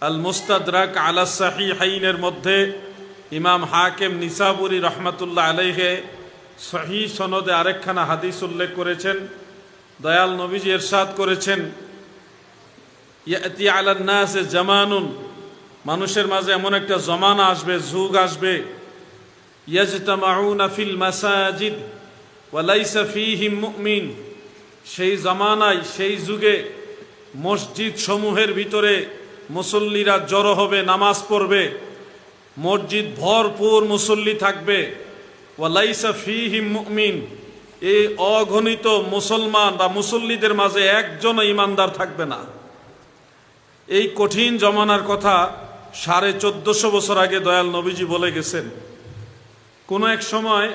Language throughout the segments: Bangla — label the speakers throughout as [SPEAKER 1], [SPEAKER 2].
[SPEAKER 1] আল মুস্তাদরাক আলা সাহিহাইনের মধ্যে ইমাম হাকিম নিসাবুরি রহমাতুল্লাহ আলাইহি সহিহ সনদে আরেকখানা হাদিস উল্লেখ করেছেন। দয়াল নবীজি ইরশাদ করেছেন, ইয়াতি আলান নাস জামানুন, মানুষের মাঝে এমন একটা জমানা আসবে, যুগ আসবে, ইয়াজতামাউনা ফিল মাসাজিদ ওয়া লাইসা ফীহিম মুমিন, সেই জামানায় সেই যুগে মসজিদ সমূহের ভিতরে মুসল্লিরা জড়ো হবে, নামাজ পড়বে, মসজিদ ভরপুর মুসল্লি থাকবে, ওয়া লাইসা ফীহিম মুমিন, এই অগণিত মুসলমান বা মুসল্লিদের মাঝে একজনও ইমানদার থাকবে না। এই কঠিন জমানার কথা 1450 বছর আগে দয়াল নবীজি বলে গেছেন। কোন এক সময়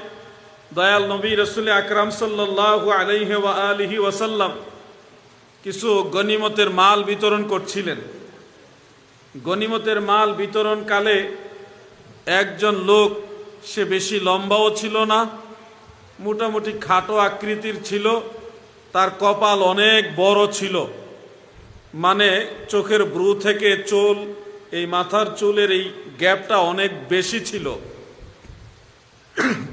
[SPEAKER 1] দয়াল নবী রাসূল আকরাম সাল্লাল্লাহু আলাইহি ওয়া আলিহি ওয়াসাল্লাম কিছু গনিমতের মাল বিতরণ করছিলেন। গনিমতের মাল বিতরণকালে একজন লোক, সে বেশি লম্বাও ছিল না, মোটামুটি খাটো আকৃতির ছিল, তার কপাল অনেক বড় ছিল, মানে চোখের ব্রু থেকে চুল, এই মাথার চুলের এই গ্যাপটা অনেক বেশি ছিল।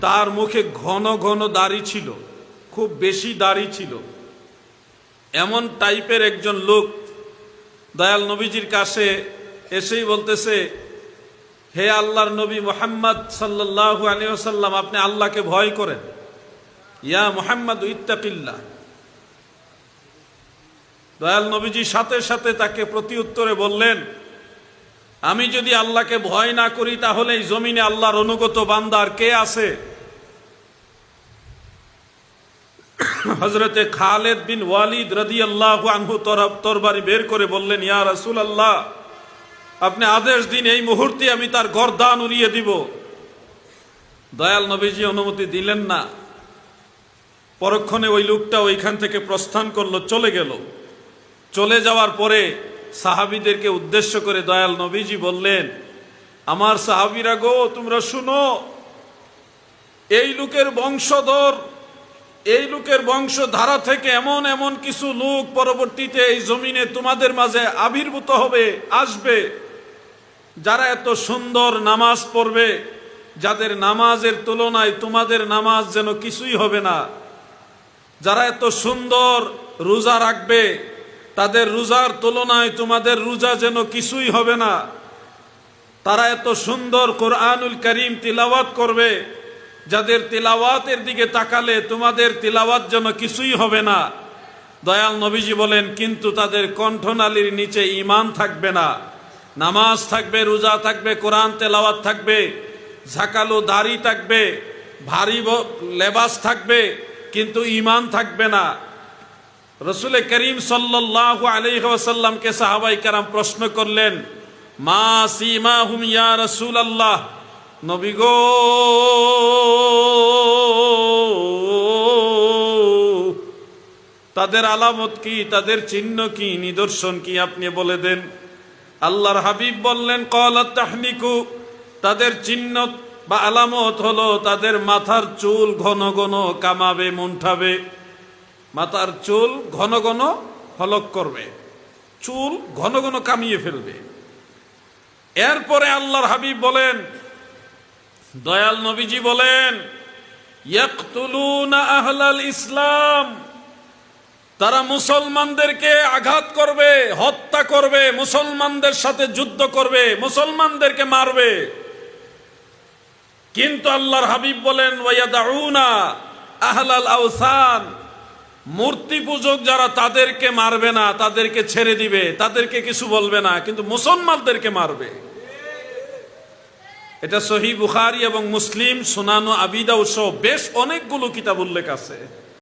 [SPEAKER 1] তার মুখে ঘন ঘন দাড়ি ছিল, খুব বেশি দাড়ি ছিল। এমন টাইপের একজন লোক দয়াল নবীজির কাছে এসেই বলতেছে, হে আল্লাহর নবী মুহাম্মদ সাল্লাল্লাহু আলাইহি ওয়াসাল্লাম, আপনি আল্লাহকে ভয় করেন। ইয়া মুহাম্মদ ইত্তাকিল্লাহ। দয়াল নবীজি সাথে সাথে তাকে প্রতি উত্তরে বললেন, আমি যদি আল্লাহকে ভয় না করি তাহলে এই জমিনে আল্লাহর অনুগত বান্দার কে আছে? হযরতে খালিদ বিন ওয়ালিদ রাদিয়াল্লাহু আনহু তরবারি বের করে বললেন, ইয়া রাসূলুল্লাহ, আপনি আদেশ দিন, এই মুহূর্তে আমি তার গর্দান উড়িয়ে দিব। দয়াল নবীজি অনুমতি দিলেন না। পরক্ষণে ওই লোকটা ওইখান থেকে প্রস্থান করলো, চলে গেল। চলে যাওয়ার পরে সাহাবীদেরকে উদ্দেশ্য করে দয়াল নবীজি বললেন, আমার সাহাবীরা গো, তোমরা শুনো, এই লোকের বংশধর, এই লোকের বংশধারা থেকে এমন এমন কিছু লোক পরবর্তীতে এই জমিনে তোমাদের মাঝে আবির্ভূত হবে, আসবে, যারা এত সুন্দর নামাজ পড়বে, যাদের নামাজের তুলনায় তোমাদের নামাজ যেন কিছুই হবে না, যারা এত সুন্দর রোজা রাখবে, তাদের রোজার তুলনায় তোমাদের রোজা যেন কিছুই হবে না, তারা এত সুন্দর কোরআনুল কারীম তিলাওয়াত করবে, যাদের তিলাওয়াতের দিকে তাকালে তোমাদের তিলাওয়াত যেন কিছুই হবে না। দয়াল নবীজি বলেন, কিন্তু তাদের কণ্ঠনালীর নিচে ঈমান থাকবে না। নামাজ থাকবে, রোজা থাকবে, কোরআন তেলাওয়াত থাকবে, ঝাঁকালো দাড়ি থাকবে, ভারী লেবাস থাকবে, কিন্তু ঈমান থাকবে না। রাসূল করিম সাল্লাল্লাহু আলাইহি ওয়াসাল্লামকে সাহাবায়ে কেরাম প্রশ্ন করলেন, মা সীমাহুম ইয়া রাসূলুল্লাহ, নবী গো, তাদের আলামত কি, তাদের চিহ্ন কি, নিদর্শন কি, আপনি বলে দেন। আল্লাহর হাবিব বললেন, ক্বালাত তাহনিকু, তাদের চিহ্ন বা আলামত হলো তাদের মাথার চুল ঘন ঘন কামাবে, মুন্ঠাবে, মাথার চুল ঘন ঘন হলক করবে, চুল ঘন ঘন কামিয়ে ফেলবে। এরপরে আল্লাহর হাবিব বলেন, দয়াল নবীজি বলেন, ইয়াকতুলুনা আহলাল ইসলাম, তারা মুসলমানদেরকে আঘাত করবে, হত্যা করবে, মুসলমানদের সাথে যুদ্ধ করবে, মুসলমানদেরকে মারবে। কিন্তু আল্লাহর হাবিব বলেন, ওয়ায়াদাউনা আহলাল আওসান, মূর্তি পূজক যারা, তাদেরকে মারবে না, তাদেরকে ছেড়ে দিবে, তাদেরকে কিছু বলবে না, কিন্তু মুসলমানদেরকে মারবে। এটা সহিহ বুখারী এবং মুসলিম, সুনান আবি দাউদ সহ বেশ অনেকগুলো কিতাব উল্লেখ আছে।